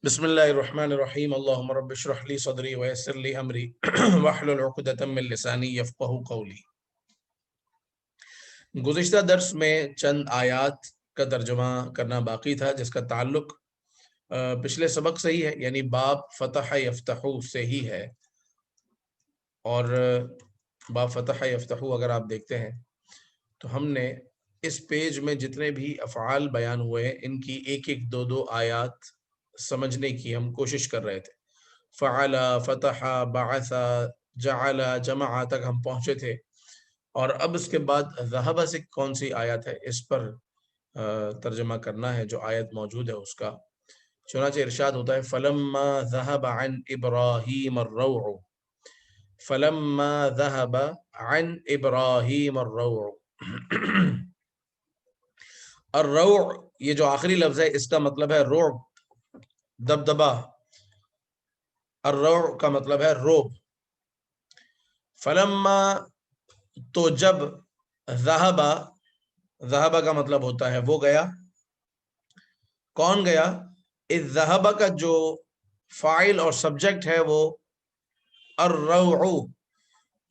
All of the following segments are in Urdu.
بسم اللہ الرحمن الرحیم اللہم رب اشرح لی صدری ویسر لی امری واحلل عقدۃ من لسانی یفقہوا قولی۔ گزشتہ درس میں چند آیات کا ترجمہ کرنا باقی تھا جس کا تعلق پچھلے سبق سے ہی ہے، یعنی باب فتح یفتح سے ہی ہے۔ اور باب فتح یفتح اگر آپ دیکھتے ہیں تو ہم نے اس پیج میں جتنے بھی افعال بیان ہوئے ان کی ایک ایک دو دو آیات سمجھنے کی ہم کوشش کر رہے تھے۔ فعل، فتح، بعث، جعل، جمع تک ہم پہنچے تھے، اور اب اس کے بعد ذہب سے کون سی آیت ہے اس پر ترجمہ کرنا ہے، جو آیت موجود ہے اس کا۔ چنانچہ ارشاد ہوتا ہے فلما ذهب عن ابراہیم الروع، فلما ذهب عن ابراہیم الروع۔ الروع یہ جو آخری لفظ ہے اس کا مطلب ہے رعب، دبدبا۔ الروع کا مطلب ہے روب۔ فلما تو جب، ذہبا، ذہبا کا مطلب ہوتا ہے وہ گیا۔ کون گیا؟ اذ ذہبا کا جو فاعل اور سبجیکٹ ہے وہ الروع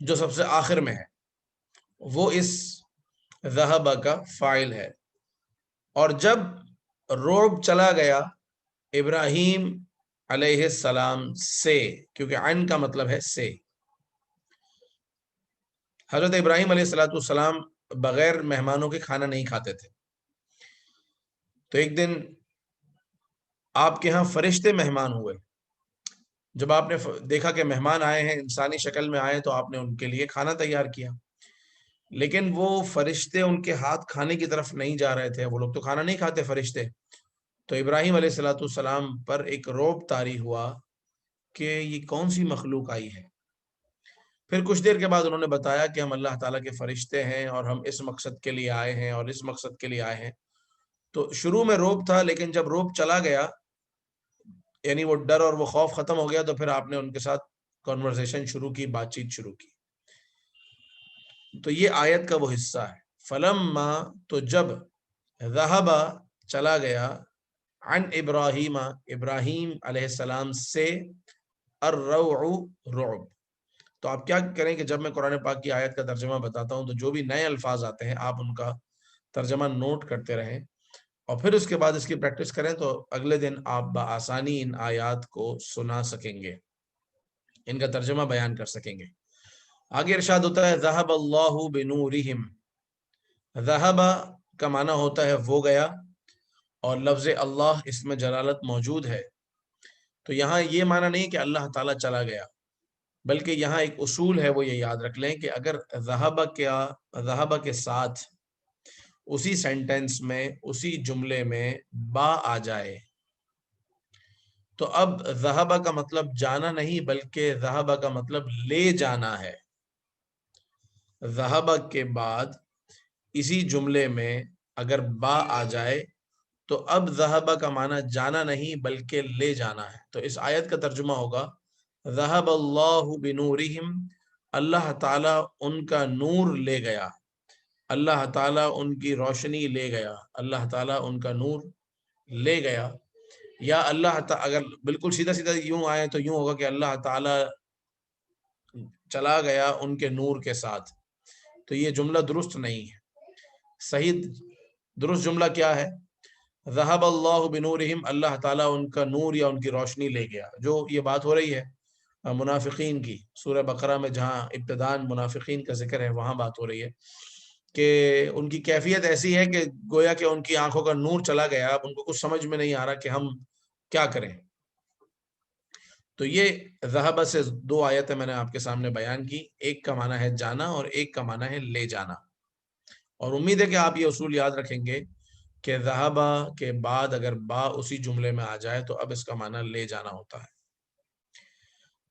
جو سب سے آخر میں ہے، وہ اس ذہبا کا فاعل ہے۔ اور جب روب چلا گیا ابراہیم علیہ السلام سے، کیونکہ عن کا مطلب ہے سے۔ حضرت ابراہیم علیہ السلام بغیر مہمانوں کے کھانا نہیں کھاتے تھے۔ تو ایک دن آپ کے ہاں فرشتے مہمان ہوئے۔ جب آپ نے دیکھا کہ مہمان آئے ہیں، انسانی شکل میں آئے، تو آپ نے ان کے لیے کھانا تیار کیا، لیکن وہ فرشتے ان کے ہاتھ کھانے کی طرف نہیں جا رہے تھے۔ وہ لوگ تو کھانا نہیں کھاتے فرشتے۔ تو ابراہیم علیہ السلام پر ایک رعب طاری ہوا کہ یہ کون سی مخلوق آئی ہے۔ پھر کچھ دیر کے بعد انہوں نے بتایا کہ ہم اللہ تعالیٰ کے فرشتے ہیں اور ہم اس مقصد کے لیے آئے ہیں اور اس مقصد کے لیے آئے ہیں۔ تو شروع میں روب تھا، لیکن جب روب چلا گیا، یعنی وہ ڈر اور وہ خوف ختم ہو گیا، تو پھر آپ نے ان کے ساتھ کنورسیشن شروع کی، بات چیت شروع کی۔ تو یہ آیت کا وہ حصہ ہے۔ فلما تو جب، ذہب چلا گیا، عن ابراہیم ابراہیم علیہ السلام سے، الروع رعب۔ تو آپ کیا کریں کہ جب میں قرآن پاک کی آیت کا ترجمہ بتاتا ہوں تو جو بھی نئے الفاظ آتے ہیں آپ ان کا ترجمہ نوٹ کرتے رہیں، اور پھر اس کے بعد اس کی پریکٹس کریں، تو اگلے دن آپ بآسانی ان آیات کو سنا سکیں گے، ان کا ترجمہ بیان کر سکیں گے۔ آگے ارشاد ہوتا ہے ذہب اللہ بنورہم۔ ذہب کا معنی ہوتا ہے وہ گیا، اور لفظ اللہ اس میں جلالت موجود ہے۔ تو یہاں یہ معنی نہیں کہ اللہ تعالیٰ چلا گیا، بلکہ یہاں ایک اصول ہے، وہ یہ یاد رکھ لیں کہ اگر ذہب کے ساتھ اسی سینٹنس میں، اسی جملے میں با آ جائے تو اب ذہب کا مطلب جانا نہیں، بلکہ ذہب کا مطلب لے جانا ہے۔ ذہب کے بعد اسی جملے میں اگر با آ جائے تو اب ذہب کا معنی جانا نہیں بلکہ لے جانا ہے۔ تو اس آیت کا ترجمہ ہوگا ذہب اللہ بنورہم، اللہ تعالیٰ ان کا نور لے گیا، اللہ تعالیٰ ان کی روشنی لے گیا، اللہ تعالیٰ ان کا نور لے گیا۔ یا اللہ تعالیٰ اگر بالکل سیدھا سیدھا یوں آئے تو یوں ہوگا کہ اللہ تعالیٰ چلا گیا ان کے نور کے ساتھ۔ تو یہ جملہ درست نہیں ہے۔ صحیح درست جملہ کیا ہے؟ ذہب اللہ بنورہم، اللہ تعالیٰ ان کا نور یا ان کی روشنی لے گیا۔ جو یہ بات ہو رہی ہے منافقین کی، سورہ بقرہ میں جہاں ابتداءً منافقین کا ذکر ہے وہاں بات ہو رہی ہے کہ ان کی کیفیت ایسی ہے کہ گویا کہ ان کی آنکھوں کا نور چلا گیا، اب ان کو کچھ سمجھ میں نہیں آ رہا کہ ہم کیا کریں۔ تو یہ ذہب سے دو آیتیں میں نے آپ کے سامنے بیان کی، ایک کا معنی ہے جانا اور ایک کا معنی ہے لے جانا۔ اور امید ہے کہ آپ یہ اصول یاد رکھیں گے کہ ذہب کے بعد اگر با اسی جملے میں آ جائے تو اب اس کا معنی لے جانا ہوتا ہے۔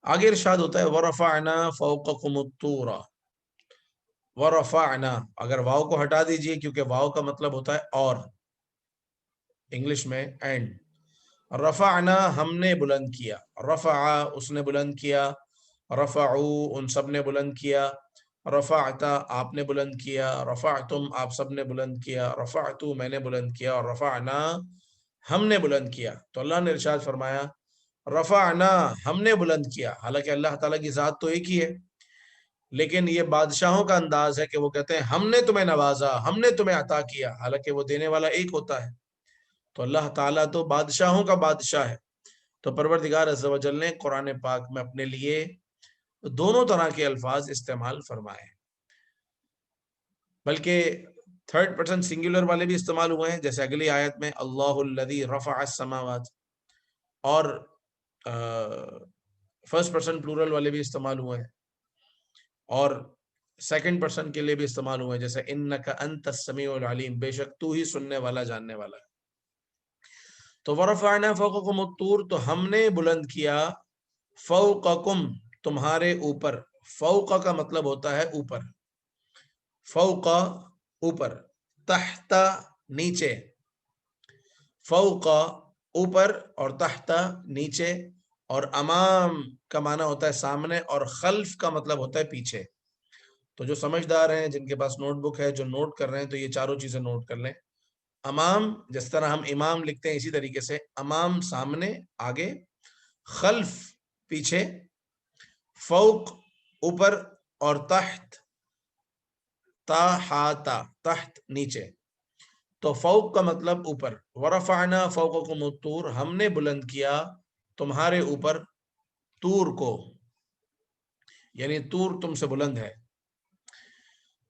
آگے ارشاد ہوتا ہے وَرَفَعْنَا فَوْقَكُمُ الطُّورَ۔ وَرَفَعْنَا، اگر واو کو ہٹا دیجئے کیونکہ واو کا مطلب ہوتا ہے اور، انگلش میں اینڈ۔ رفعنا ہم نے بلند کیا، رفع اس نے بلند کیا، رفعوا ان سب نے بلند کیا، رفعتا آپ نے بلند کیا، رفعتم آپ سب نے بلند کیا، رفعتو میں نے بلند کیا، اور رفعنا ہم نے بلند کیا. تو اللہ نے ارشاد فرمایا رفعنا، ہم نے بلند کیا. حالانکہ اللہ تعالیٰ کی ذات تو ایک ہی ہے، لیکن یہ بادشاہوں کا انداز ہے کہ وہ کہتے ہیں ہم نے تمہیں نوازا، ہم نے تمہیں عطا کیا، حالانکہ وہ دینے والا ایک ہوتا ہے. تو اللہ تعالیٰ تو بادشاہوں کا بادشاہ ہے. تو پروردگار عز و جل نے قرآن پاک میں اپنے لیے دونوں طرح کے الفاظ استعمال فرمائے، بلکہ تھرڈ پرسن سنگولر والے بھی استعمال ہوئے ہیں، جیسے اگلی آیت میں اللہ الذی رفع السماوات، اور فرسٹ پرسن پلورل والے بھی استعمال ہوئے ہیں، اور سیکنڈ پرسن کے لیے بھی استعمال ہوئے ہیں، جیسے انک انت السمیع العلیم، بے شک تو ہی سننے والا جاننے والا ہے. تو ورفعنا فوقکم الطور، تو ہم نے بلند کیا فوقکم، تمہارے اوپر. فوق کا مطلب ہوتا ہے اوپر، فوق اوپر، تحت نیچے. فوق اوپر اور تحت نیچے، اور امام کا معنی ہوتا ہے سامنے، اور خلف کا مطلب ہوتا ہے پیچھے. تو جو سمجھدار ہیں، جن کے پاس نوٹ بک ہے، جو نوٹ کر رہے ہیں، تو یہ چاروں چیزیں نوٹ کر لیں. امام، جس طرح ہم امام لکھتے ہیں اسی طریقے سے امام سامنے آگے، خلف پیچھے، فوق اوپر، اور تحت تحت تحت نیچے. تو فوق کا مطلب اوپر. ورفعنا فوقکم الطور، ہم نے بلند کیا تمہارے اوپر طور کو، یعنی طور تم سے بلند ہے.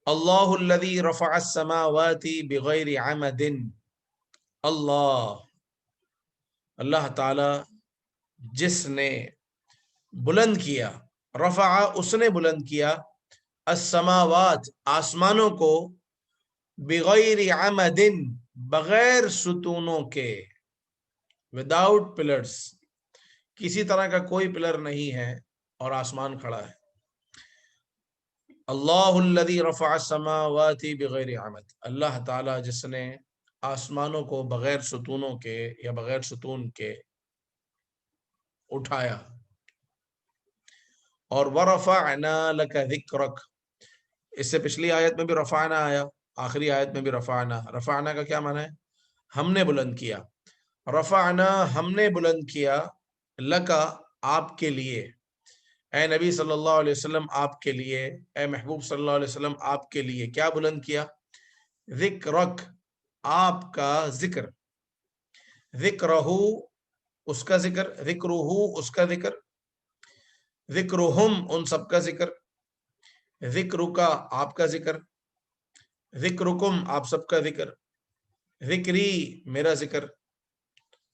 اللہ الذی رفع السماوات بغیر عمد، اللہ تعالی جس نے بلند کیا، رفع اس نے بلند کیا، السماوات آسمانوں کو، بغیر عمد بغیر ستونوں کے، وداؤٹ پلرز، کسی طرح کا کوئی پلر نہیں ہے اور آسمان کھڑا ہے. اللہ الذی رفع السماوات بغیر عمد، اللہ تعالی جس نے آسمانوں کو بغیر ستونوں کے یا بغیر ستون کے اٹھایا. اور ورفعنا لک ذکرک، اس سے پچھلی آیت میں بھی رفعنا آیا، آخری آیت میں بھی رفعنا. رفعنا کا کیا معنی ہے؟ ہم نے بلند کیا. رفعنا ہم نے بلند کیا، لکا آپ کے لیے، اے نبی صلی اللہ علیہ وسلم آپ کے لیے، اے محبوب صلی اللہ علیہ وسلم آپ کے لیے کیا بلند کیا؟ ذکرک، آپ کا ذکر. ذکرہ اس کا ذکر، ذکرہ اس کا ذکر، ذکرہم ان سب کا ذکر، ذکرکا آپ کا ذکر، ذکرکم آپ سب کا ذکر، ذکری میرا ذکر،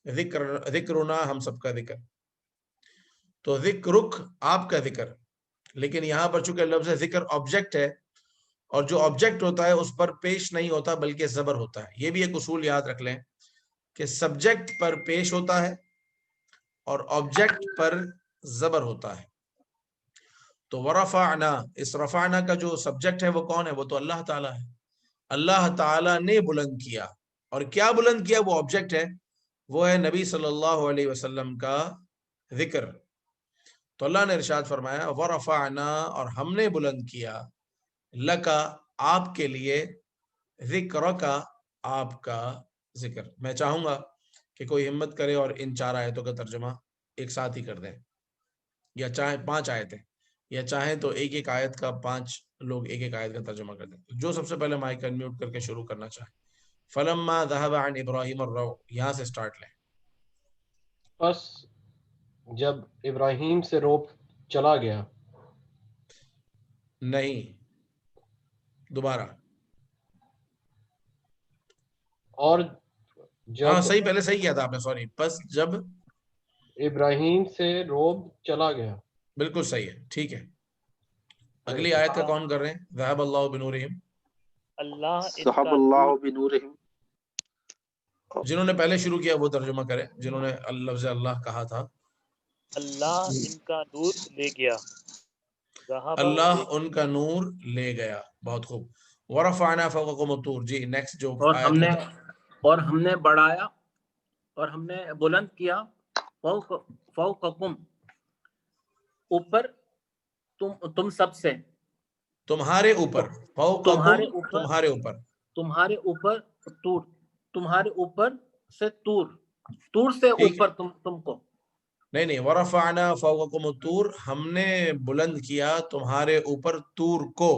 ذکرنا ہم سب کا ذکر. تو ذکرک آپ کا ذکر. لیکن یہاں پر چونکہ لفظ ذکر آبجیکٹ ہے، اور جو آبجیکٹ ہوتا ہے اس پر پیش نہیں ہوتا بلکہ زبر ہوتا ہے. یہ بھی ایک اصول یاد رکھ لیں کہ سبجیکٹ پر پیش ہوتا ہے اور آبجیکٹ پر زبر ہوتا ہے. تو ورفعنا، اس رفعنا کا جو سبجیکٹ ہے وہ کون ہے؟ وہ تو اللہ تعالیٰ ہے. اللہ تعالیٰ نے بلند کیا، اور کیا بلند کیا؟ وہ آبجیکٹ ہے، وہ ہے نبی صلی اللہ علیہ وسلم کا ذکر. تو اللہ نے ارشاد فرمایا ورفعنا، اور ہم نے بلند کیا، لکا آپ کے لیے، ذکرکا آپ کا ذکر. میں چاہوں گا کہ کوئی ہمت کرے اور ان 4 آیتوں کا ترجمہ ایک ساتھ ہی کر دیں، یا چاہے 5 آیتیں، یا چاہیں تو ایک ایک آیت کا 5 لوگ ایک ایک آیت کا ترجمہ کر دیں. جو سب سے پہلے مائک انمیوٹ کر کے شروع کرنا چاہے. فلما ذهب عن ابراہیم الروع، یہاں سے سٹارٹ لیں. بس جب ابراہیم سے روب چلا گیا. نہیں، دوبارہ. اور ہاں جب صحیح، پہلے صحیح کیا تھا آپ نے، سوری. بس جب ابراہیم سے روب چلا گیا. بالکل صحیح ہے، ٹھیک ہے. اگلی آیت کا کون کر رہے ہیں؟ ذهب اللہ بنورہم، اللہ ان صحب کا اللہ نور، بنورہم. جنہوں نے پہلے شروع کیا وہ ترجمہ کریں، جنہوں نے لفظ اللہ کہا تھا. اللہ ان کا نور لے گیا. ذہب اللہ لے ان کا نور لے گیا. بہت خوب. ورفعنا فوقکم الطور. جی نیکسٹ جو اور آیت ہے. ہم نے بڑھایا اور ہم نے بلند کیا فوقکم اوپر تم سب سے، تمہارے اوپر، فوقکم تمہارے اوپر، تمہارے اوپر طور، تمہارے اوپر سے طور. طور سے ٹھیک ہے؟ اوپر تم کو. نہیں ورفعنا فوقکم الطور، ہم نے بلند کیا تمہارے اوپر طور کو.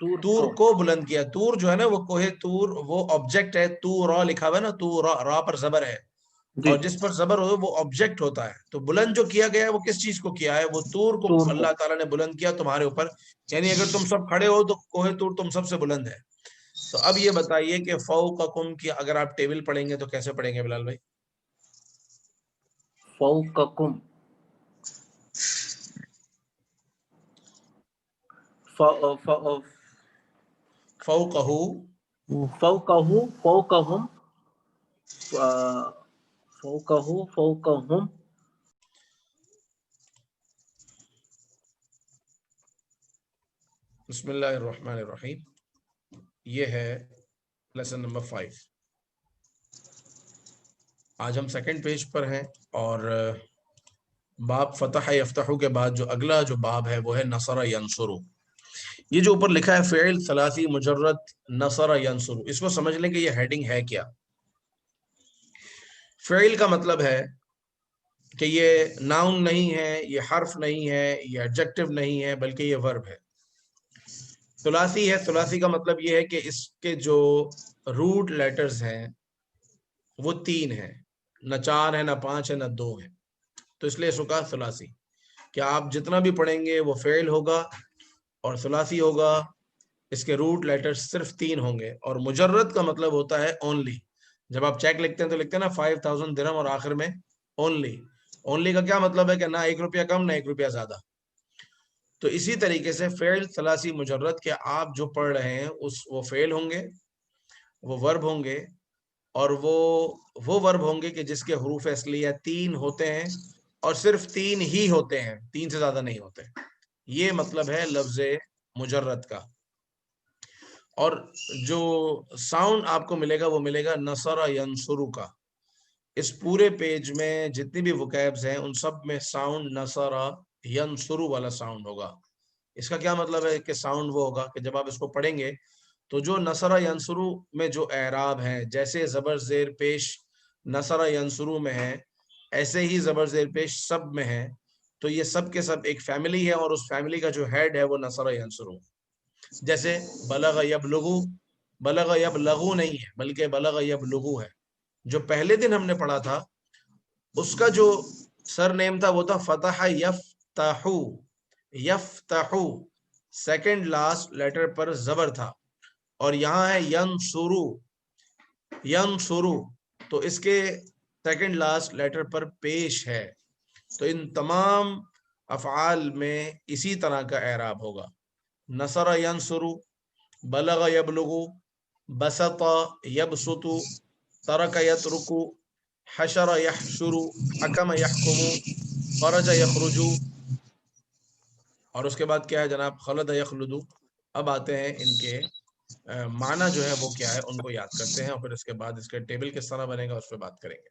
طور کو بلند کیا. طور جو ہے نا وہ کوہ طور وہ آبجیکٹ ہے. تو را لکھا ہوا ہے نا، تو را پر زبر ہے اور جس پر زبر ہو وہ آبجیکٹ ہوتا ہے. تو بلند جو کیا گیا ہے وہ کس چیز کو کیا ہے؟ وہ طور کو اللہ تعالیٰ نے بلند کیا تمہارے اوپر. یعنی اگر تم سب کھڑے ہو تو کوہ طور تم سب سے بلند ہے. تو اب یہ بتائیے کہ فوقکم کی اگر آپ ٹیبل پڑھیں گے تو کیسے پڑھیں گے بلال بھائی؟ فوقکم فوقہ فوقہم فوقہم. بسم اللہ الرحمن الرحیم. یہ ہے لیسن نمبر 5. آج ہم سیکنڈ پیج پر ہیں اور باب فتح یفتح کے بعد جو اگلا جو باب ہے وہ ہے نصر ینصر. یہ جو اوپر لکھا ہے فعل ثلاثی مجرد نصر ینصر، اس کو سمجھ لیں کہ یہ ہیڈنگ ہے کیا. فعل کا مطلب ہے کہ یہ ناؤن نہیں ہے، یہ حرف نہیں ہے، یہ ایڈجیکٹو نہیں ہے، بلکہ یہ ورب ہے. ثلاثی ہے. ثلاثی کا مطلب یہ ہے کہ اس کے جو روٹ لیٹرز ہیں وہ 3 ہیں، نہ 4 ہیں، نہ 5 ہیں، نہ 2 ہیں. تو اس لیے اس کو کہا ثلاثی. کہ آپ جتنا بھی پڑھیں گے وہ فعل ہوگا اور ثلاثی ہوگا. اس کے روٹ لیٹر صرف 3 ہوں گے. اور مجرد کا مطلب ہوتا ہے اونلی. جب آپ چیک لکھتے ہیں تو لکھتے ہیں نا 5000 درہم اور آخر میں اونلی. اونلی کا کیا مطلب ہے کہ نہ 1 روپیہ کم نہ 1 روپیہ زیادہ. تو اسی طریقے سے فعل ثلاثی مجرد کہ آپ جو پڑھ رہے ہیں وہ فعل ہوں گے، وہ ورب ہوں گے، اور وہ ورب ہوں گے کہ جس کے حروف اصلیہ 3 ہوتے ہیں اور صرف 3 ہی ہوتے ہیں، 3 سے زیادہ نہیں ہوتے. یہ مطلب ہے لفظ مجرد کا. اور جو ساؤنڈ آپ کو ملے گا وہ ملے گا نصر ینصر کا. اس پورے پیج میں جتنی بھی وکیبز ہیں ان سب میں ساؤنڈ نصر ینصر والا ساؤنڈ ہوگا. اس کا کیا مطلب ہے کہ ساؤنڈ وہ ہوگا کہ جب آپ اس کو پڑھیں گے تو جو نصر ینصر میں جو اعراب ہیں، جیسے زبر زیر پیش نصر ینصر میں ہے ایسے ہی زبر زیر پیش سب میں ہے. تو یہ سب کے سب ایک فیملی ہے اور اس فیملی کا جو ہیڈ ہے وہ نصر ینصر. جیسے بلغ یبلغو، بلغ یبلغو نہیں ہے بلکہ بلغ یبلغو ہے. جو پہلے دن ہم نے پڑھا تھا اس کا جو سر نیم تھا وہ تھا فتح یفتحو. یفتحو سیکنڈ لاسٹ لیٹر پر زبر تھا اور یہاں ہے ینصرو. ینصرو تو اس کے سیکنڈ لاسٹ لیٹر پر پیش ہے. تو ان تمام افعال میں اسی طرح کا اعراب ہوگا. نصر ینصر، بلغ یبلغ، بسط یبسط، ترک یترک، حشر یحشر، حکم یحکم، خرج یخرج. اور اس کے بعد کیا ہے جناب؟ خلد یخلد. اب آتے ہیں ان کے معنی جو ہے وہ کیا ہے ان کو یاد کرتے ہیں اور پھر اس کے بعد اس کے ٹیبل کس طرح بنے گا اس پہ بات کریں گے.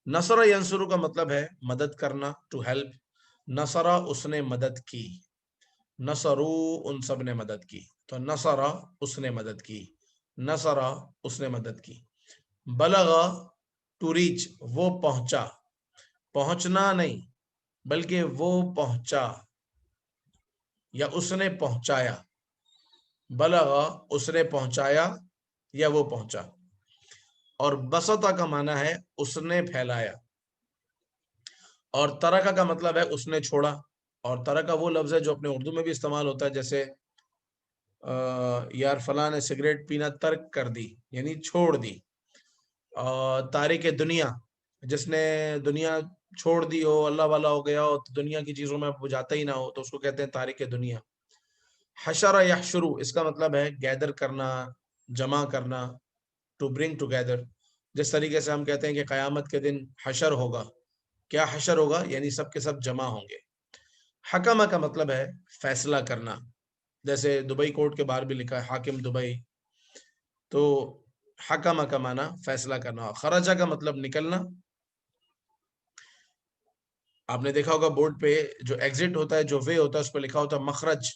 نصر ینصر کا مطلب ہے مدد کرنا، ٹو ہیلپ. نصرہ اس نے مدد کی، نصرو ان سب نے مدد کی. تو نصرہ اس نے مدد کی، نصرہ اس نے مدد کی. بلغ ٹو ریچ وہ پہنچا، پہنچنا نہیں بلکہ وہ پہنچا یا اس نے پہنچایا. بلغ اس نے پہنچایا یا وہ پہنچا. اور بسطہ کا معنی ہے اس نے پھیلایا. اور ترکہ کا مطلب ہے اس نے چھوڑا. اور ترکہ وہ لفظ ہے جو اپنے اردو میں بھی استعمال ہوتا ہے، جیسے یار فلاں نے سگریٹ پینا ترک کر دی یعنی چھوڑ دی. تارک دنیا جس نے دنیا چھوڑ دی ہو، اللہ والا ہو گیا ہو، دنیا کی چیزوں میں وہ جاتا ہی نہ ہو تو اس کو کہتے ہیں تارک دنیا. حشر یحشر اس کا مطلب ہے گیدر کرنا، جمع کرنا، ٹو برنگ ٹوگیدر. جس طریقے سے ہم کہتے ہیں کہ قیامت کے دن حشر ہوگا. کیا حشر ہوگا؟ یعنی سب کے سب جمع ہوں گے. حکمہ کا مطلب ہے فیصلہ کرنا، جیسے دبئی کورٹ کے باہر بھی لکھا ہے حاکم دبئی. تو حکمہ کا معنی فیصلہ کرنا. خرجہ کا مطلب نکلنا. آپ نے دیکھا ہوگا بورڈ پہ جو ایگزٹ ہوتا ہے، جو وے ہوتا ہے، اس پہ لکھا ہوتا ہے مخرج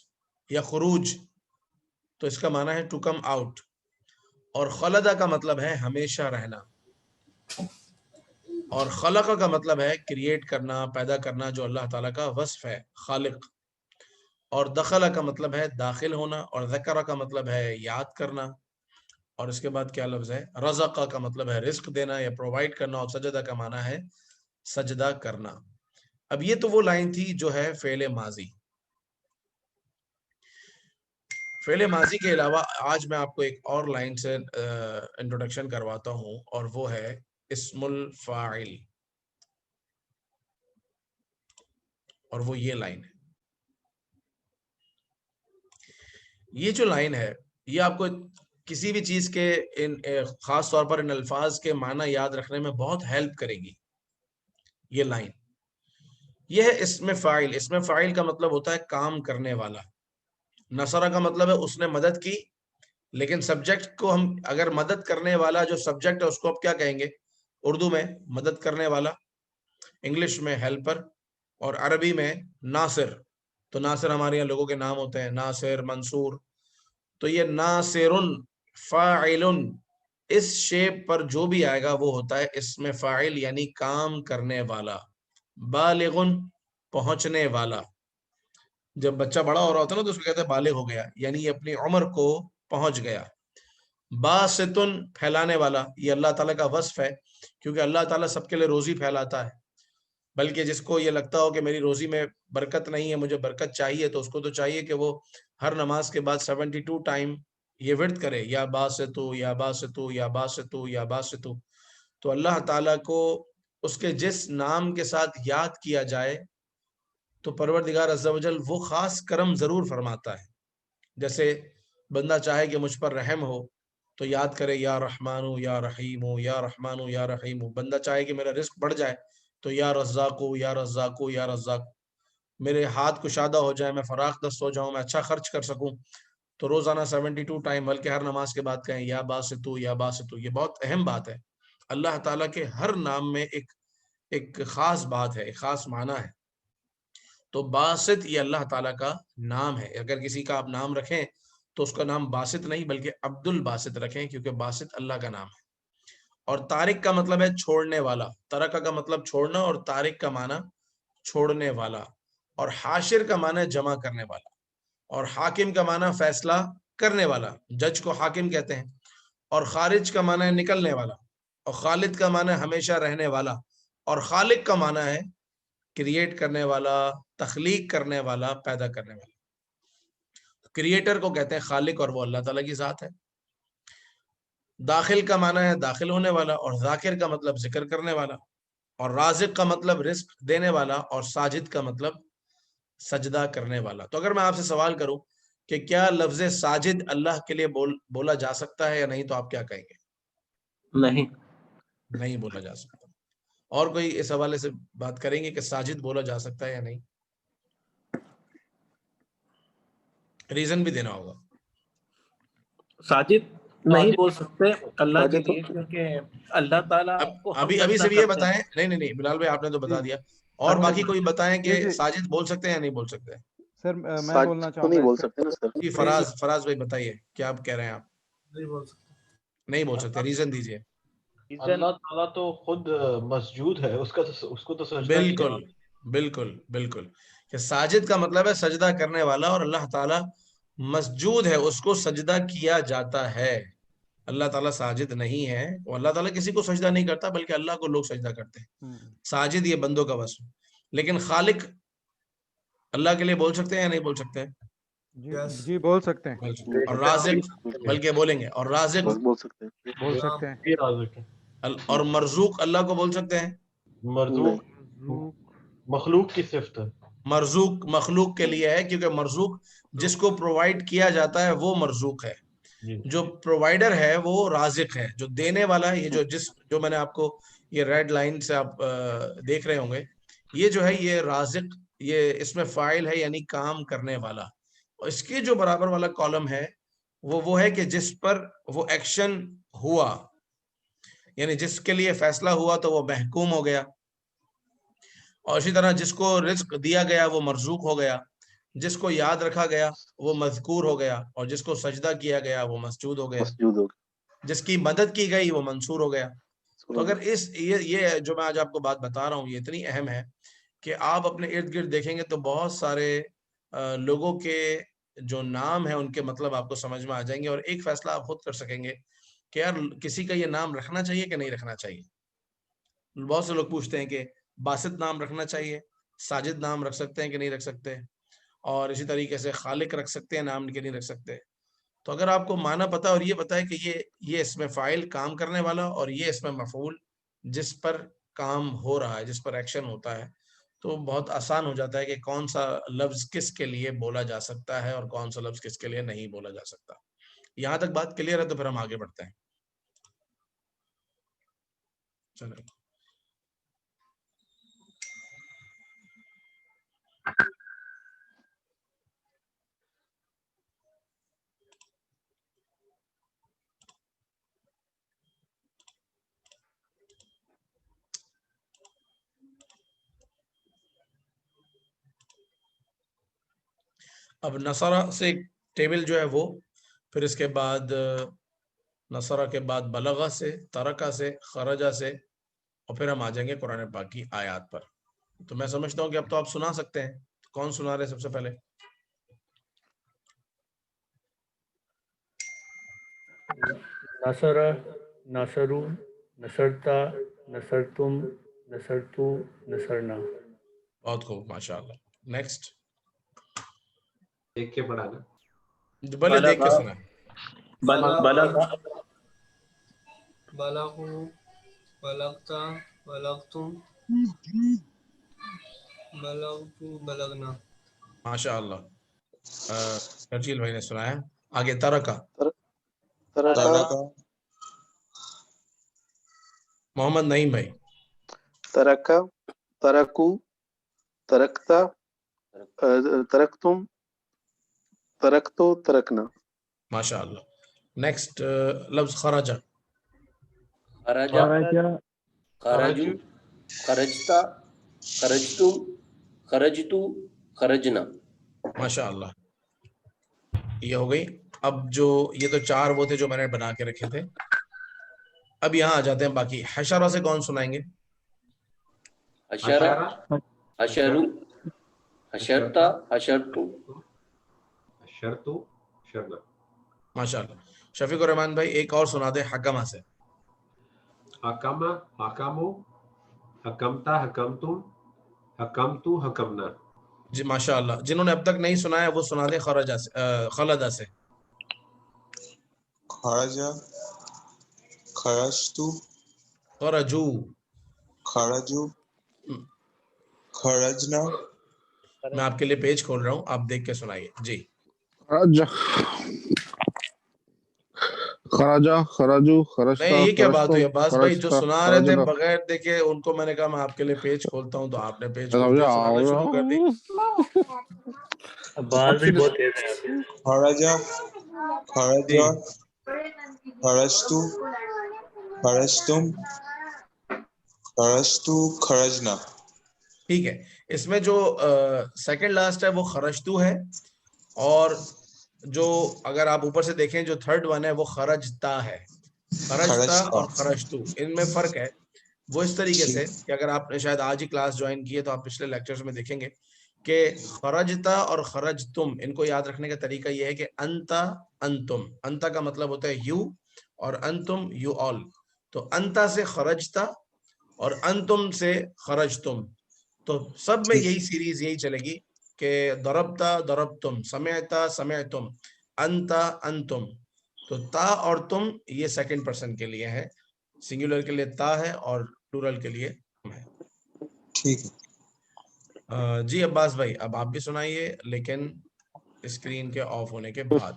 یا خروج. تو اس کا معنی ہے ٹو کم آؤٹ. اور خلدہ کا مطلب ہے ہمیشہ رہنا. اور خلق کا مطلب ہے کریٹ کرنا، پیدا کرنا، جو اللہ تعالیٰ کا وصف ہے خالق. اور دخل کا مطلب ہے داخل ہونا، اور ذکر کا مطلب ہے یاد کرنا. اور اس کے بعد کیا لفظ ہے؟ رزق کا مطلب ہے رزق دینا یا پرووائڈ کرنا، اور سجدہ کا معنی ہے سجدہ کرنا. اب یہ تو وہ لائن تھی جو ہے فعل ماضی. فعل ماضی کے علاوہ آج میں آپ کو ایک اور لائن سے انٹروڈکشن کرواتا ہوں، اور وہ ہے اسم الفاعل. اور وہ یہ لائن ہے. یہ جو لائن ہے یہ آپ کو کسی بھی چیز کے خاص طور پر ان الفاظ کے معنی یاد رکھنے میں بہت ہیلپ کرے گی. یہ لائن یہ ہے اسم فاعل. اسم فاعل کا مطلب ہوتا ہے کام کرنے والا. نصرہ کا مطلب ہے اس نے مدد کی، لیکن سبجیکٹ کو ہم اگر مدد کرنے والا جو سبجیکٹ ہے اس کو اب کیا کہیں گے؟ اردو میں مدد کرنے والا، انگلش میں ہیلپر، اور عربی میں ناصر. تو ناصر ہمارے یہاں لوگوں کے نام ہوتے ہیں، ناصر، منصور. تو یہ ناصر فاعل، اس شیپ پر جو بھی آئے گا وہ ہوتا ہے اسم فاعل، یعنی کام کرنے والا. بالغ پہنچنے والا. جب بچہ بڑا ہو رہا ہوتا ہے نا تو اس کو کہتے ہیں بالغ ہو گیا، یعنی یہ اپنی عمر کو پہنچ گیا. باسطن پھیلانے والا، یہ اللہ تعالیٰ کا وصف ہے، کیونکہ اللہ تعالیٰ سب کے لیے روزی پھیلاتا ہے. بلکہ جس کو یہ لگتا ہو کہ میری روزی میں برکت نہیں ہے، مجھے برکت چاہیے، تو اس کو تو چاہیے کہ وہ ہر نماز کے بعد 72 ٹائم یہ ورد کرے، یا باسطو یا باسطو یا باسطو یا باسطو. تو اللہ تعالیٰ کو اس کے جس نام کے ساتھ یاد کیا جائے تو پروردگار عز و جل وہ خاص کرم ضرور فرماتا ہے. جیسے بندہ چاہے کہ مجھ پر رحم ہو تو یاد کرے یا رحمانو یا رحیمو یا رحمانو یا رحیمو. بندہ چاہے کہ میرا رزق بڑھ جائے تو یا رزاقو یا رزاقو یا رزاق. میرے ہاتھ کشادہ ہو جائے، میں فراخ دست ہو جاؤں، میں اچھا خرچ کر سکوں، تو روزانہ 72 ٹائم بلکہ ہر نماز کے بعد کہیں یا باسطو یا باسطو. یہ بہت اہم بات ہے. اللہ تعالیٰ کے ہر نام میں ایک خاص بات ہے، ایک خاص معنی ہے. تو باسط یہ اللہ تعالیٰ کا نام ہے. اگر کسی کا آپ نام رکھیں تو اس کا نام باسط نہیں بلکہ عبد الباسط رکھیں، کیونکہ باسط اللہ کا نام ہے. اور طارق کا مطلب ہے چھوڑنے والا. ترک کا مطلب چھوڑنا، اور طارق کا معنی چھوڑنے والا. اور حاشر کا معنی جمع کرنے والا. اور حاکم کا معنی فیصلہ کرنے والا، جج کو حاکم کہتے ہیں. اور خارج کا معنی ہے نکلنے والا. اور خالد کا معنی ہے ہمیشہ رہنے والا. اور خالق کا معنی ہے کریٹ کرنے والا، تخلیق کرنے والا، پیدا کرنے والا. کریٹر کو کہتے ہیں خالق، اور وہ اللہ تعالیٰ کی ذات ہے. داخل کا معنی ہے داخل ہونے والا. اور ذاکر کا مطلب ذکر کرنے والا. اور رازق کا مطلب رزق دینے والا. اور ساجد کا مطلب سجدہ کرنے والا. تو اگر میں آپ سے سوال کروں کہ کیا لفظ ساجد اللہ کے لیے بولا جا سکتا ہے یا نہیں، تو آپ کیا کہیں گے؟ نہیں. نہیں بولا جا سکتا. اور کوئی اس حوالے سے بات کریں گے کہ ساجد بولا جا سکتا ہے یا نہیں؟ ریزن بھی دینا ہوگا. ساجد نہیں بول سکتے اللہ کے لیے، کیونکہ اللہ تعالیٰ کو ابھی سے بھی یہ بتائیں. نہیں بلال بھائی آپ نے تو بتا دیا. اور باقی کوئی بتائیں کہ ساجد بول سکتے ہیں یا نہیں بول سکتے؟ سر میں بولنا چاہوں گا. نہیں بول سکتے نا سر. جی فراز بھائی بتائیے کیا آپ کہہ رہے ہیں. آپ نہیں بول سکتے، ریزن دیجیے. اللہ تعالیٰ تو خود مسجود ہے، اس کو تو سجدہ بالکل کہ ساجد کا مطلب ہے سجدہ کرنے والا، اور اللہ تعالیٰ مسجود ہے، اس کو سجدہ کیا جاتا ہے. اللہ تعالیٰ ساجد نہیں ہے، اور اللہ تعالیٰ کسی کو سجدہ نہیں کرتا بلکہ اللہ کو لوگ سجدہ کرتے ہیں. ساجد یہ بندوں کا وصف. لیکن خالق اللہ کے لیے بول سکتے ہیں یا نہیں بول سکتے؟ جی بول سکتے ہیں. اور رازق بلکہ بولیں گے. اور رازق بول سکتے ہیں. اور مرزوق اللہ کو بول سکتے ہیں. مرزوق مخلوق کی صفت ہے. مرزوق مخلوق کے لیے ہے، کیونکہ مرزوق جس کو پرووائڈ کیا جاتا ہے وہ مرزوق ہے. جو پرووائڈر ہے وہ رازق ہے، جو دینے والا ہے. یہ جو میں نے آپ کو یہ ریڈ لائن سے آپ دیکھ رہے ہوں گے، یہ جو ہے یہ رازق، یہ اس میں فاعل ہے یعنی کام کرنے والا. اور اس کے جو برابر والا کالم ہے وہ ہے کہ جس پر وہ ایکشن ہوا، یعنی جس کے لیے فیصلہ ہوا تو وہ محکوم ہو گیا. اور اسی طرح جس کو رزق دیا گیا وہ مرزوق ہو گیا، جس کو یاد رکھا گیا وہ مذکور ہو گیا، اور جس کو سجدہ کیا گیا وہ مسجود ہو گیا، جس کی مدد کی گئی وہ منصور ہو گیا. تو اگر یہ جو میں آج آپ کو بات بتا رہا ہوں یہ اتنی اہم ہے کہ آپ اپنے ارد گرد دیکھیں گے تو بہت سارے لوگوں کے جو نام ہیں ان کے مطلب آپ کو سمجھ میں آ جائیں گے، اور ایک فیصلہ آپ خود کر سکیں گے کہ یار کسی کا یہ نام رکھنا چاہیے کہ نہیں رکھنا چاہیے. بہت سے لوگ پوچھتے ہیں کہ باسط نام رکھنا چاہیے، ساجد نام رکھ سکتے ہیں کہ نہیں رکھ سکتے، اور اسی طریقے سے خالق رکھ سکتے ہیں نام کہ نہیں رکھ سکتے. تو اگر آپ کو معنی پتا اور یہ پتا ہے کہ یہ اس میں فاعل کام کرنے والا اور یہ اس میں مفعول جس پر کام ہو رہا ہے، جس پر ایکشن ہوتا ہے، تو بہت آسان ہو جاتا ہے کہ کون سا لفظ کس کے لیے بولا جا سکتا ہے اور کون سا لفظ کس کے لیے نہیں بولا جا سکتا. یہاں تک بات کلیئر ہے تو پھر ہم آگے بڑھتے ہیں. چلیں. اب نصرہ سے ٹیبل جو ہے وہ، پھر اس کے بعد نصرہ کے بعد بلغہ سے، ترکہ سے، خرجہ سے، اور پھر ہم آ جائیں گے قرآن پاک کی آیات پر. تو میں سمجھتا ہوں کہ اب تو آپ سنا سکتے ہیں. کون سنا رہے سب سے پہلے؟ نصرہ، نصرو، نصرتا، نصرتم، نصرتو، نصرنا. بہت خوب، ماشاءاللہ. نیکسٹ. دیکھ کے پڑھا نا. بھلے دیکھ کے سنا. بلغ، بلغو، بلغتا، بلغتم، بلغتو، بلغنا. ماشاءاللہ. ترجیل بھائی نے سنایا. آگے ترکہ. ترکا، محمد نعیم بھائی. ترکا، ترکو، ترکتا، ترکتم، ترکتو، ترکنا. ماشاءاللہ. نیکسٹ لفظ خرجہ. خرجہ، خرجو، خرجتا، خرجتم، خرجتو، خرجنا. ماشاءاللہ. یہ ہو گئی. اب جو یہ تو چار وہ تھے جو میں نے بنا کے رکھے تھے. اب یہاں آ جاتے ہیں باقی. حشرہ سے کون سنائیں گے؟ حشرہ، حشرو، حشرتا، حشرتو. شرطو، شرنا. ماشاءاللہ. شفیق الرحمان بھائی ایک اور سنا دیں حکمہ سے. حکمہ، حکمو، حکمتا، حکمتم، حکمتو، حکمنا. جی ماشاءاللہ. جنہوں نے اب تک نہیں سنایا وہ سنا دیں خرجہ سے، خلدہ سے. خرجہ، خرجتو، خرجو، خرجو، خرجنا. میں آپ کے لیے پیج کھول رہا ہوں، آپ دیکھ کے سنائیے. جی. خراجہ، خراجو، خرجتا، نہیں یہ کیا بات ہوئی خرجتم، عباس بھائی؟ جو خرجتا، سنا رہے تھے خرجنا. بغیر دیکھے ان کو میں نے کہا میں آپ کے لیے پیج کھولتا ہوں تو آپ نے پیج کھولتے ہی سنانا شروع کر دی. بات بھی بہت تیز ہے. خرجہ، خرجہ، خرجتو، خرجتم، خرجتو، خرجنا. ٹھیک ہے. اس میں جو سیکنڈ لاسٹ ہے وہ خرجتو ہے، اور جو اگر آپ اوپر سے دیکھیں جو تھرڈ ون ہے وہ خرجتا ہے. خرجتا اور خرجتو ان میں فرق ہے. وہ اس طریقے سے کہ اگر آپ نے شاید آج ہی کلاس جوائن کی ہے تو آپ پچھلے لیکچرز میں دیکھیں گے کہ خرجتا اور خرجتم ان کو یاد رکھنے کا طریقہ یہ ہے کہ انتا، انتم. انتا کا مطلب ہوتا ہے یو، اور انتم یو آل. تو انتا سے خرجتا اور انتم سے خرجتم. تو سب میں یہی سیریز یہی چلے گی کہ ضربتا ضربتم، سمعتا سمعتم، انتا انتم. تو تا اور تم یہ سیکنڈ پرسن کے لیے ہے، سنگولر کے لیے تا ہے اور پلورل کے لیے تم ہے. ٹھیک ہے. جی عباس بھائی اب آپ بھی سنائیے لیکن اسکرین کے آف ہونے کے بعد.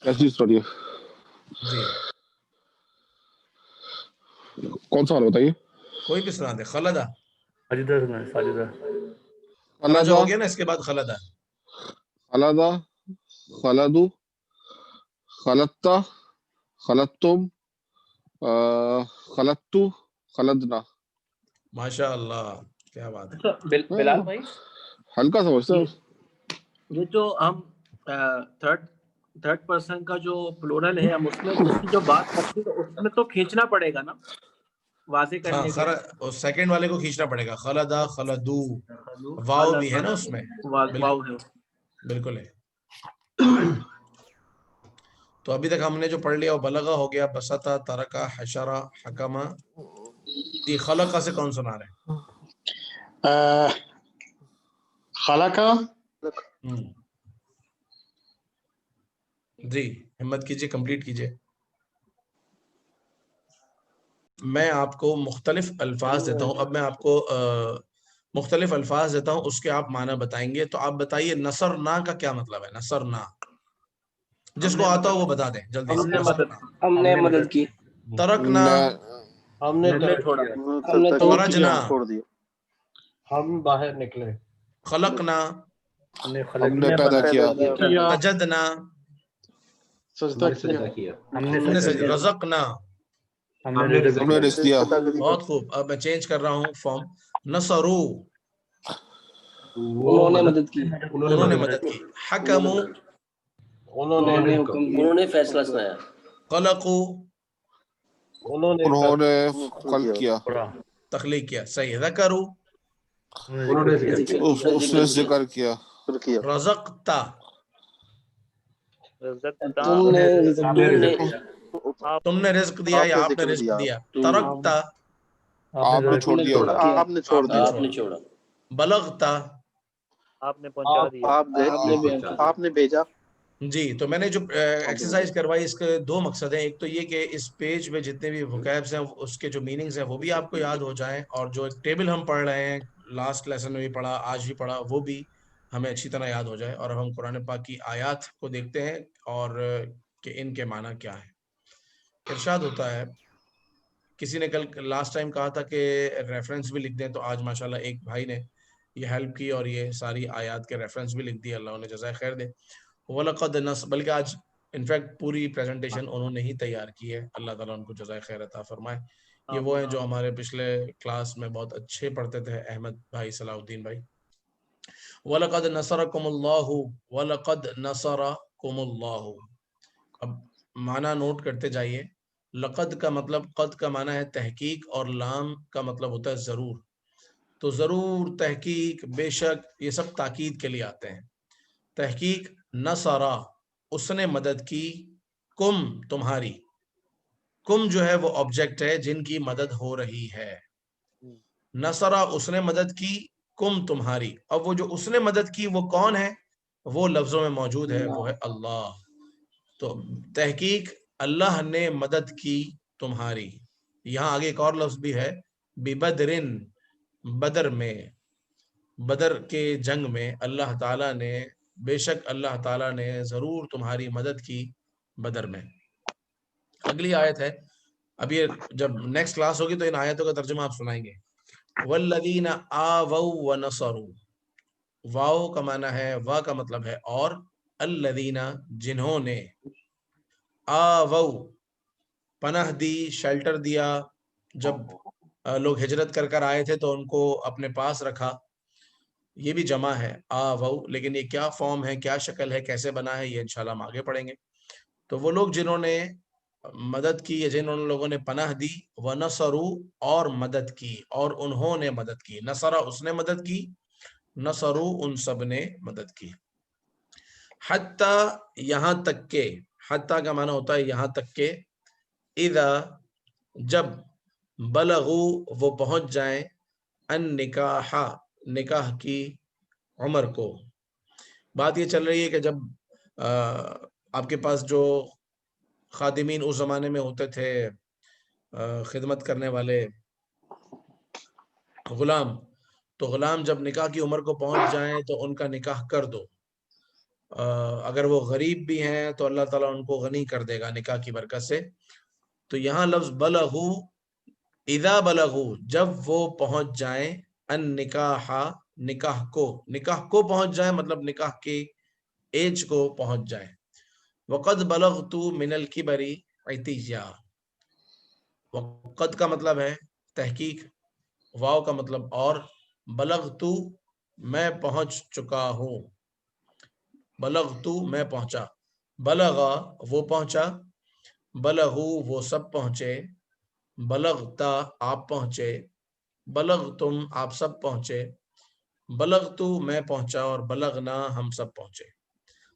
کیسی اسٹوری ہے؟ جی کون سا والا بتائیے؟ کوئی بھی سنا دے. خلدہ. ساجدہ سنا، ساجدہ. خلدہ ہو گیا نا، اس کے بعد خلدہ. خلدہ، خلدو، خلدتا، خلدتم، خلدتو، خلدنا. ماشاء اللہ، کیا بات ہے. اچھا بلال بھائی، ہلکا سمجھتے ہیں. یہ جو ہم تھرڈ تھرڈ پرسن کا جو پلورل ہے ہم اس میں جو بات کرتے ہیں اس میں تو کھینچنا پڑے گا نا واضح کرنے کے لیے. سیکنڈ والے کو کھینچنا پڑے گا. خلدا خلدو واو بھی ہے نا اس میں. واو ہے بالکل ہے. تو ابھی تک ہم نے جو پڑھ لیا وہ بلغا ہو گیا, بسطا, ترکا, حشرا, حکما. جی خلقہ سے کون سنا رہے ہیں؟ خلقہ. جی ہمت کیجئے, کمپلیٹ کیجئے. میں آپ کو مختلف الفاظ دیتا ہوں. اب میں آپ کو مختلف الفاظ دیتا ہوں, اس کے آپ معنی بتائیں گے. تو آپ بتائیے نصرنا کا کیا مطلب ہے. نصرنا جس کو آتا ہو وہ بتا دیں جلدی سے. ہم نے مدد کی. ترکنا ہم نے چھوڑا. خرجنا چھوڑ دیا. ہم باہر نکلے. خلقنا ہم نے پیدا کیا. سجدنا سجدہ کیا. رزقنا ہم نے رزق دیا. بہت خوب. اب میں چینج کر رہا ہوں فارم. نصرو انہوں نے مدد کی. انہوں نے مدد کی. حکمو انہوں نے فیصلہ سنایا. خلقو انہوں نے خلق کیا, تخلیق کیا. صحیح. ذکرو اس نے ذکر کیا. رزقتا تم نے رزق دیا یا آپ نے رزق دیا. ترکتا آپ نے چھوڑ دیا. آپ نے چھوڑا. بلغتا آپ نے پہنچا دیا. آپ نے بھیجا. جی تو میں نے جو ایکسرسائز کروائی اس کے دو مقصد ہیں. ایک تو یہ کہ اس پیج میں جتنے بھی وکیبس ہیں اس کے جو میننگز ہیں وہ بھی آپ کو یاد ہو جائیں, اور جو ایک ٹیبل ہم پڑھ رہے ہیں لاسٹ لیسن میں بھی پڑھا, آج بھی پڑھا, وہ بھی ہمیں اچھی طرح یاد ہو جائے. اور اب ہم قرآن پاک کی آیات کو دیکھتے ہیں اور کہ ان کے معنی کیا ہے. ارشاد ہوتا ہے, کسی نے کل لاسٹ ٹائم کہا تھا کہ ریفرنس بھی لکھ دیں, تو آج ماشاءاللہ ایک بھائی نے یہ ہیلپ کی اور یہ ساری آیات کے ریفرنس بھی لکھ دی. اللہ انہیں جزائے خیر دے. وَلَقَدْ نَصْرَ, بلکہ آج انفیکٹ پوری پریزنٹیشن انہوں نے ہی تیار کی ہے. اللہ تعالیٰ ان کو جزائے خیر عطا فرمائے. یہ وہ ہیں جو ہمارے پچھلے کلاس میں بہت اچھے پڑھتے تھے, احمد بھائی, صلاح الدین بھائی. وَلَقَدْ نَصَرَكُمُ اللَّهُ وَلَقَدْ نَصَرَكُمُ اللَّهُ. اب معنی نوٹ کرتے جائیے. لقد کا مطلب, قد کا معنی ہے تحقیق, اور لام کا مطلب ہوتا ہے ضرور. تو ضرور, تحقیق, بے شک, یہ سب تاکید کے لیے آتے ہیں. تحقیق نصرا, اس نے مدد کی. کم, تمہاری. کم جو ہے وہ آبجیکٹ ہے جن کی مدد ہو رہی ہے. نصرا, اس نے مدد کی. کم, تمہاری. اب وہ جو اس نے مدد کی وہ کون ہے, وہ لفظوں میں موجود ہے, وہ ہے اللہ. تو تحقیق اللہ نے مدد کی تمہاری. یہاں آگے ایک اور لفظ بھی ہے, ببدرن, بدر میں, بدر کے جنگ میں اللہ تعالیٰ نے, بے شک اللہ تعالیٰ نے ضرور تمہاری مدد کی بدر میں. اگلی آیت ہے, اب یہ جب نیکسٹ کلاس ہوگی تو ان آیتوں کا ترجمہ آپ سنائیں گے. والذین آووا ونصروا, واو کا معنی ہے, وا کا مطلب ہے اور, الذین جنہوں نے, آووا پناہ دی, شیلٹر دیا. جب لوگ ہجرت کر کر آئے تھے تو ان کو اپنے پاس رکھا. یہ بھی جمع ہے آووا, لیکن یہ کیا فارم ہے, کیا شکل ہے, کیسے بنا ہے, یہ انشاءاللہ ہم آگے پڑھیں گے. تو وہ لوگ جنہوں نے مدد کی, یا جنہوں نے لوگوں نے پناہ دی, ونصروا, اور مدد کی, اور انہوں نے مدد کی. نصرہ اس نے مدد کی, نصروا ان سب نے مدد کی. حتی یہاں تک کہ, حتی کا معنی ہوتا ہے یہاں تک کہ, اذا جب, بلغوا وہ پہنچ جائیں, النکاح نکاح کی عمر کو. بات یہ چل رہی ہے کہ جب آپ کے پاس جو خادمین اس زمانے میں ہوتے تھے, خدمت کرنے والے غلام, تو غلام جب نکاح کی عمر کو پہنچ جائیں تو ان کا نکاح کر دو. اگر وہ غریب بھی ہیں تو اللہ تعالیٰ ان کو غنی کر دے گا نکاح کی برکت سے. تو یہاں لفظ بلغو, اذا بلغو, جب وہ پہنچ جائیں, النکاح نکاح کو, نکاح کو پہنچ جائیں مطلب نکاح کی ایج کو پہنچ جائیں. وقد بلغت من الکبر عتیہ, وقد کا مطلب ہے تحقیق, واو کا مطلب اور, بلغت میں پہنچ چکا ہوں, بلغت میں پہنچا. بلغا وہ پہنچا، بلغو وہ سب پہنچے، بلغتا آپ پہنچے، بلغتم آپ سب پہنچے، بلغتو میں پہنچا، اور بلغنا ہم سب پہنچے۔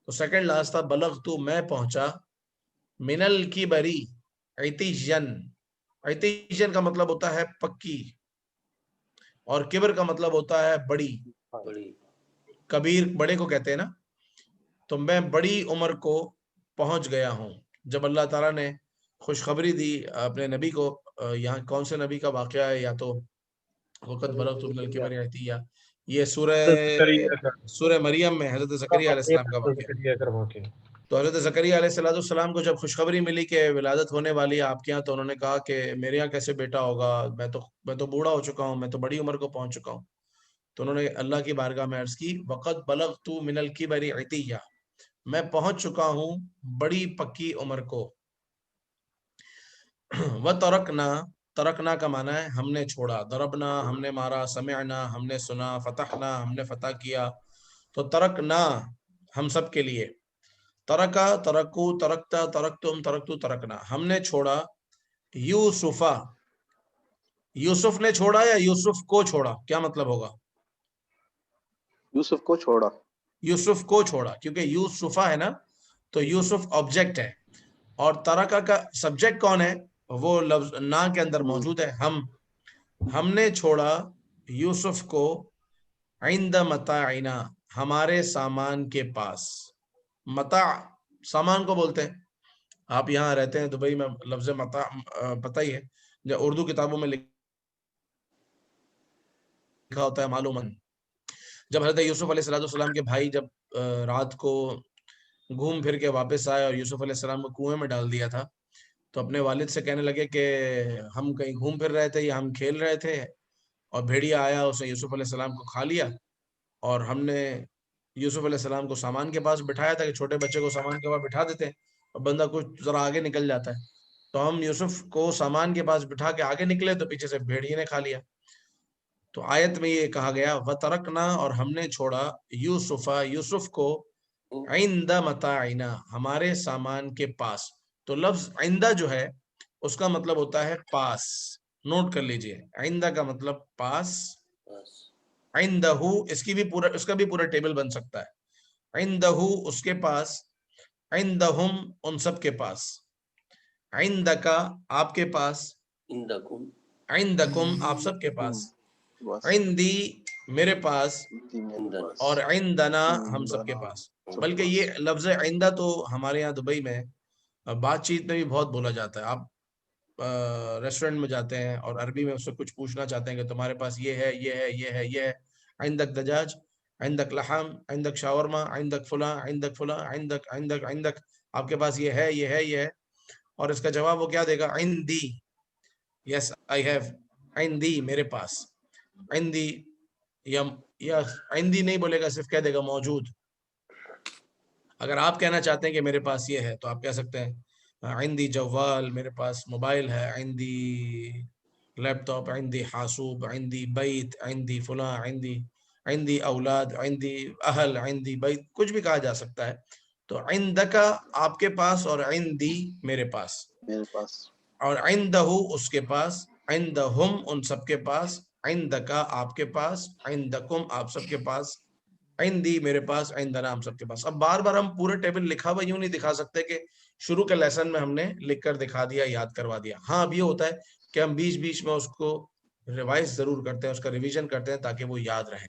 تو سیکنڈ لاسٹ تھا بلغتو میں پہنچا، من الکبری عتیجن، عتیجن کا مطلب ہوتا ہے پکی، اور کبر کا مطلب ہوتا ہے بڑی، کبیر بڑے کو کہتے ہیں نا، تو میں بڑی عمر کو پہنچ گیا ہوں۔ جب اللہ تعالیٰ نے خوشخبری دی اپنے نبی کو، یہاں کون سے نبی کا واقعہ ہے، یا تو وقت بلغت من الکبر عتیہ، یہ سورہ مریم میں حضرت زکریا علیہ السلام کا واقعہ۔ تو حضرت زکریا علیہ السلام کو جب خوشخبری ملی کہ ولادت ہونے والی ہے آپ کے یہاں، تو انہوں نے کہا کہ میرے یہاں کیسے بیٹا ہوگا، میں تو بوڑھا ہو چکا ہوں، میں تو بڑی عمر کو پہنچ چکا ہوں۔ تو انہوں نے اللہ کی بارگاہ میں عرض کی وقت بلغت من الکبر عتیہ، میں پہنچ چکا ہوں بڑی پکی عمر کو۔ وَتَرَکْنَا، ترکنا کا معنی ہے ہم نے چھوڑا، ضربنا ہم نے مارا، سمعنا ہم نے سنا، فتحنا ہم نے فتح کیا، تو ترکنا ہم سب کے لیے، ترکا ترکو ترکتا ترکتم ترکتو ترکنا، ہم نے چھوڑا یوسفا، یوسف نے چھوڑا یا یوسف کو چھوڑا، کیا مطلب ہوگا؟ یوسف کو چھوڑا، یوسف کو چھوڑا، کیونکہ یوسفا ہے نا، تو یوسف آبجیکٹ ہے، اور ترکا کا سبجیکٹ کون ہے؟ وہ لفظ نا کے اندر موجود ہے، ہم نے چھوڑا یوسف کو عند متاعنا، ہمارے سامان کے پاس۔ متاع سامان کو بولتے ہیں، آپ یہاں رہتے ہیں دبئی میں، لفظ متاع پتہ ہی ہے، جو اردو کتابوں میں لکھا ہوتا ہے معلوماً۔ جب حضرت یوسف علیہ السلام کے بھائی جب رات کو گھوم پھر کے واپس آئے اور یوسف علیہ السلام کو کنویں میں ڈال دیا تھا، تو اپنے والد سے کہنے لگے کہ ہم کہیں گھوم پھر رہے تھے یا ہم کھیل رہے تھے، اور بھیڑیا آیا، اس نے یوسف علیہ السلام کو کھا لیا، اور ہم نے یوسف علیہ السلام کو سامان کے پاس بٹھایا تھا، کہ چھوٹے بچے کو سامان کے پاس بٹھا دیتے ہیں اور بندہ کچھ ذرا آگے نکل جاتا ہے، تو ہم یوسف کو سامان کے پاس بٹھا کے آگے نکلے تو پیچھے سے بھیڑیے نے کھا لیا۔ تو آیت میں یہ کہا گیا وَتَرَکْنَا، اور ہم نے چھوڑا یوسفا، یوسف کو عند متاعنا، ہمارے سامان کے پاس۔ تو لفظ عندہ جو ہے اس کا مطلب ہوتا ہے پاس، نوٹ کر لیجئے، عندہ کا مطلب پاس، عندہ اس کا بھی پورا ٹیبل بن سکتا ہے، عندہ اس کے پاس، عندہم ان سب کے پاس، عندکا آپ کے پاس، عندکم آپ سب کے پاس، عندی میرے پاس، اور عندنا ہم سب کے پاس۔ بلکہ یہ لفظ عندہ تو ہمارے یہاں دبئی میں بات چیت میں بھی بہت بولا جاتا ہے۔ آپ ریسٹورنٹ میں جاتے ہیں اور عربی میں اس سے کچھ پوچھنا چاہتے ہیں کہ تمہارے پاس یہ ہے، یہ ہے، یہ ہے، یہ ہے، عندک دجاج، عندک لحم، عندک شاورما، عندک فلاں، عندک فلاں، عندک عندک عندک، آپ کے پاس یہ ہے، یہ ہے، یہ ہے، اور اس کا جواب وہ کیا دے گا؟ عندی، یس آئی ہیو، عندی میرے پاس، عندی، یا عندی نہیں بولے گا، صرف کہہ دے گا موجود۔ اگر آپ کہنا چاہتے ہیں کہ میرے پاس یہ ہے تو آپ کہہ سکتے ہیں عندی جوال، میرے پاس موبائل ہے، عندی لیپ ٹاپ، عندی حاسوب، عندی بیت، عندی فلاں، عندی اولاد، عندی اہل، عندی بیت، کچھ بھی کہا جا سکتا ہے۔ تو عندکا آپ کے پاس، اور عندی میرے پاس، اور عندہ اس کے پاس، عندہم ان سب کے پاس، عندکا آپ کے پاس، عندکم آپ سب کے پاس، عندی میرے پاس، عندنا ہم سب کے پاس۔ اب بار بار ہم پورے ٹیبل لکھا ہوا یوں نہیں دکھا سکتے کہ شروع کے لیسن میں ہم نے لکھ کر دکھا دیا، یاد کروا دیا۔ ہاں اب یہ ہوتا ہے کہ ہم بیچ بیچ میں اس کو ریوائز ضرور کرتے ہیں، اس کا ریویژن کرتے ہیں تاکہ وہ یاد رہے۔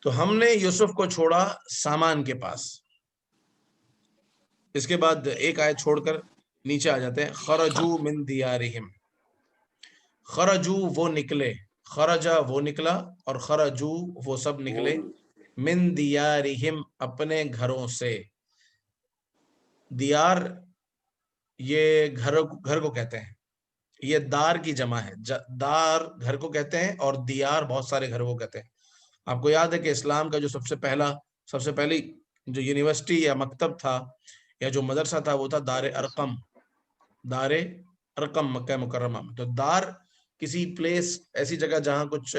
تو ہم نے یوسف کو چھوڑا سامان کے پاس۔ اس کے بعد ایک آیت چھوڑ کر نیچے آ جاتے ہیں، خرجو من دیارہم، خرجو وہ نکلے، خرجا وہ نکلا، اور خرجو وہ سب نکلے، من دیارہم اپنے گھروں سے۔ دیار یہ گھر کو کہتے ہیں، یہ دار کی جمع ہے، دار گھر کو کہتے ہیں، اور دیار بہت سارے گھروں کو کہتے ہیں۔ آپ کو یاد ہے کہ اسلام کا جو سب سے پہلی جو یونیورسٹی یا مکتب تھا یا جو مدرسہ تھا وہ تھا دار ارقم، دار ارقم مکہ مکرمہ میں۔ تو دار کسی پلیس، ایسی جگہ جہاں کچھ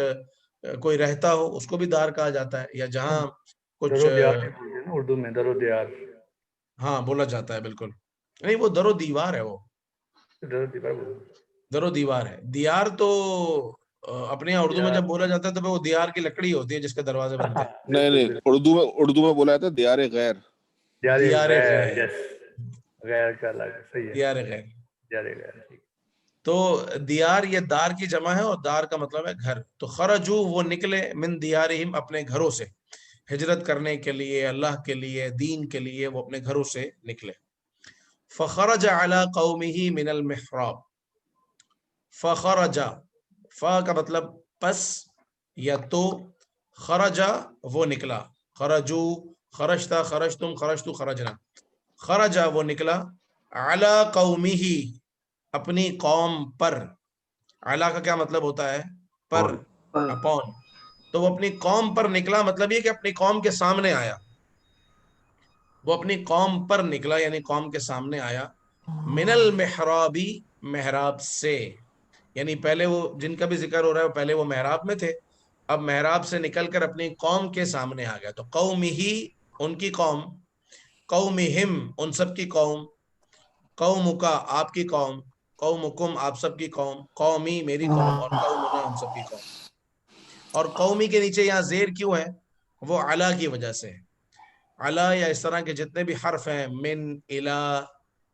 کوئی رہتا ہو اس کو بھی دار کہا جاتا ہے، یا جہاں کچھ اردو میں در و دیار. ہاں بولا جاتا ہے بالکل. نہیں وہ در و دیوار ہے, وہ در و دیوار ہے. دیار تو اپنے یہاں اردو میں جب بولا جاتا ہے تو وہ دیار کی لکڑی ہوتی ہے جس کے دروازے بنتے ہیں. نہیں اردو میں بولا جاتا ہے دیار غیر. دیار غیر, غیر کا الگ صحیح ہے. دیار غیر. دیار غیر. تو دیار یہ دار کی جمع ہے اور دار کا مطلب ہے گھر. تو خرجو وہ نکلے من دیارہم اپنے گھروں سے, ہجرت کرنے کے لیے, اللہ کے لیے, دین کے لیے وہ اپنے گھروں سے نکلے. فخرج علی قومہ من المحراب. فخرج, فا کا مطلب پس یا تو, خرجا وہ نکلا, خرجو خرجتا خرجتم خرجتو خرجنا, خرجا وہ نکلا, علی قومہ اپنی قوم پر. علی کا کیا مطلب ہوتا ہے؟ پر, اپون. تو وہ اپنی قوم پر نکلا, مطلب یہ کہ اپنی قوم کے سامنے آیا. وہ اپنی قوم پر نکلا یعنی قوم کے سامنے آیا. من المحرابی, محراب سے, یعنی پہلے وہ جن کا بھی ذکر ہو رہا ہے وہ پہلے وہ محراب میں تھے, اب محراب سے نکل کر اپنی قوم کے سامنے آ گیا. تو قومہی ان کی قوم, قومہم ان سب کی قوم, قومکا آپ کی قوم, قومکم آپ سب کی قوم, قومی میری قوم, اور قومنا ہم سب کی قوم. اور قومی کے نیچے یہاں زیر کیوں ہے؟ وہ علا کی وجہ سے. علا یا اس طرح کے جتنے بھی حرف ہیں, من, الا,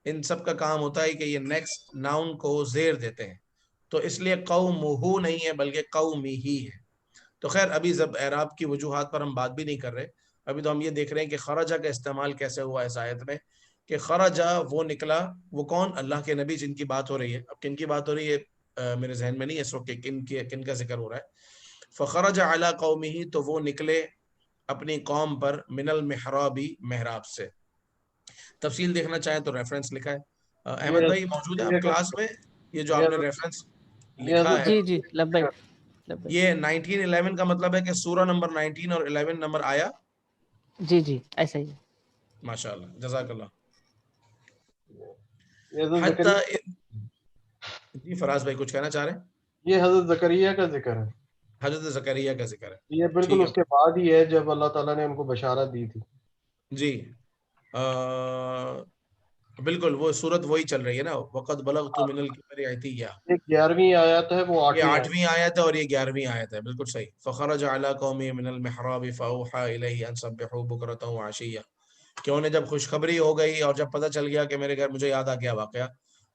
ان سب کا کام ہوتا ہے کہ یہ نیکسٹ ناؤن کو زیر دیتے ہیں. تو اس لیے قومہ نہیں ہے بلکہ قومی ہی ہے. تو خیر ابھی اعراب کی وجوہات پر ہم بات بھی نہیں کر رہے, ابھی تو ہم یہ دیکھ رہے ہیں کہ خرجہ کا استعمال کیسے ہوا اس آیت میں, کہ خرجہ وہ نکلا. وہ کون؟ اللہ کے نبی جن کی بات ہو رہی ہے. اب کن کی بات ہو رہی ہے میرے ذہن میں نہیں اس وقت کن کا ذکر ہو رہا ہے. فخرج علی قومہ, تو وہ نکلے اپنی قوم پر, من المحرابی محراب سے. تفصیل دیکھنا چاہیں تو ریفرنس لکھا ہے. احمد بھائی موجود ہے آپ کلاس میں؟ یہ جو آپ نے ریفرنس لکھا ہے, جی لبیک. یہ 1911 کا مطلب ہے کہ سورہ نمبر 19 اور 11 نمبر آیا. جی ایسا ہی. ماشاءاللہ, جزاک اللہ. جی فراز بھائی کچھ کہنا چاہ رہے ہیں؟ یہ حضرت زکریا کا ذکر ہے. حضرت زکریا کا ذکر ہے. یہ بالکل اس کے بعد ہی ہے جب اللہ تعالیٰ نے ان کو بشارت دی تھی. جی بالکل وہ صورت وہی چل رہی ہے نا, وقد بلغت من الکبر عتیہ. یہ 11ویں آیت ہے, وہ 8ویں آیت ہے اور یہ 11ویں آیت ہے. بالکل صحیح. فخرج علی قومہ من المحراب فاوحى الیہ ان سبحوا بکرۃ وعشیہ. کہ انہیں جب خوشخبری ہو گئی اور جب پتہ چل گیا کہ میرے گھر, مجھے یاد آ گیا واقعہ,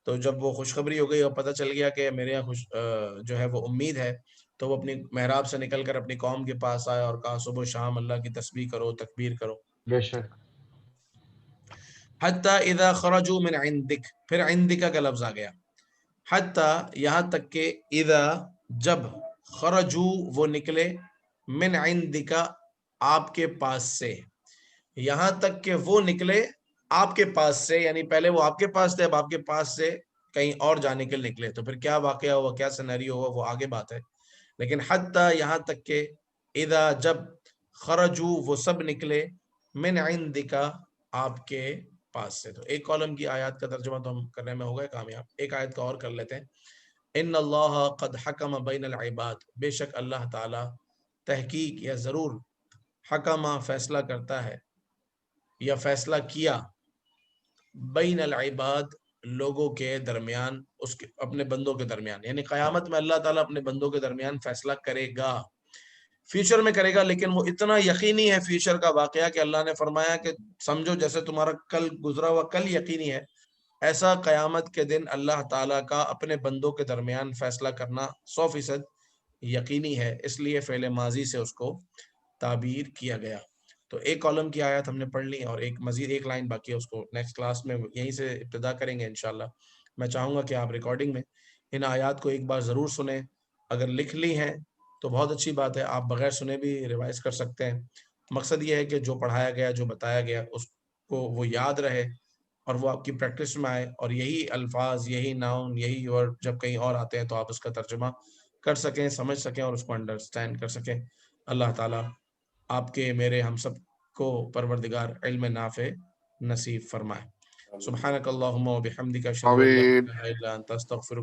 تو جب وہ خوشخبری ہو گئی اور پتہ چل گیا کہ میرے یہاں جو ہے وہ امید ہے, تو وہ اپنی محراب سے نکل کر اپنی قوم کے پاس آیا اور کہا صبح و شام اللہ کی تسبیح کرو, تکبیر کرو. بے شک. حتی اذا خرجوا من عندک, پھر عندک کا لفظ آ گیا. حتی یہاں تک کہ, اذا جب, خرجوا وہ نکلے, من عندک آپ کے پاس سے, یہاں تک کہ وہ نکلے آپ کے پاس سے, یعنی پہلے وہ آپ کے پاس تھے, اب آپ کے پاس سے کہیں اور جانے کے نکلے. تو پھر کیا واقعہ ہوا, کیا سینیریو ہوا, وہ آگے بات ہے. لیکن حتی یہاں تک کہ, اذا جب, خرجوا وہ سب نکلے, من عندک آپ کے پاس سے. تو ایک کالم کی آیات کا ترجمہ تو ہم کرنے میں ہو گئے کامیاب. ایک آیت کا اور کر لیتے ہیں. ان اللہ قد حکم بین العباد, بے شک اللہ تعالی تحقیق یا ضرور, حکمہ فیصلہ کرتا ہے یا فیصلہ کیا, بین العباد لوگوں کے درمیان, اس کے اپنے بندوں کے درمیان, یعنی قیامت میں اللہ تعالیٰ اپنے بندوں کے درمیان فیصلہ کرے گا. فیوچر میں کرے گا, لیکن وہ اتنا یقینی ہے فیوچر کا واقعہ کہ اللہ نے فرمایا کہ سمجھو جیسے تمہارا کل گزرا ہوا کل یقینی ہے, ایسا قیامت کے دن اللہ تعالیٰ کا اپنے بندوں کے درمیان فیصلہ کرنا 100% یقینی ہے. اس لیے فعل ماضی سے اس کو تعبیر کیا گیا. تو ایک کالم کی آیت ہم نے پڑھ لی اور ایک مزید ایک لائن باقی ہے, اس کو نیکسٹ کلاس میں یہیں سے ابتدا کریں گے انشاءاللہ. میں چاہوں گا کہ آپ ریکارڈنگ میں ان آیات کو ایک بار ضرور سنیں. اگر لکھ لی ہیں تو بہت اچھی بات ہے, آپ بغیر سنے بھی ریوائز کر سکتے ہیں. مقصد یہ ہے کہ جو پڑھایا گیا, جو بتایا گیا, اس کو وہ یاد رہے اور وہ آپ کی پریکٹس میں آئے, اور یہی الفاظ, یہی ناؤن, یہی ورڈ جب کہیں اور آتے ہیں تو آپ اس کا ترجمہ کر سکیں, سمجھ سکیں اور اس کو انڈرسٹینڈ کر سکیں. اللہ تعالیٰ آپ کے, میرے, ہم سب کو پروردگار علم نافع نصیب فرمائے. سبحانک اللہم و بحمدک اشہد ان لا الہ الا انت استغفرک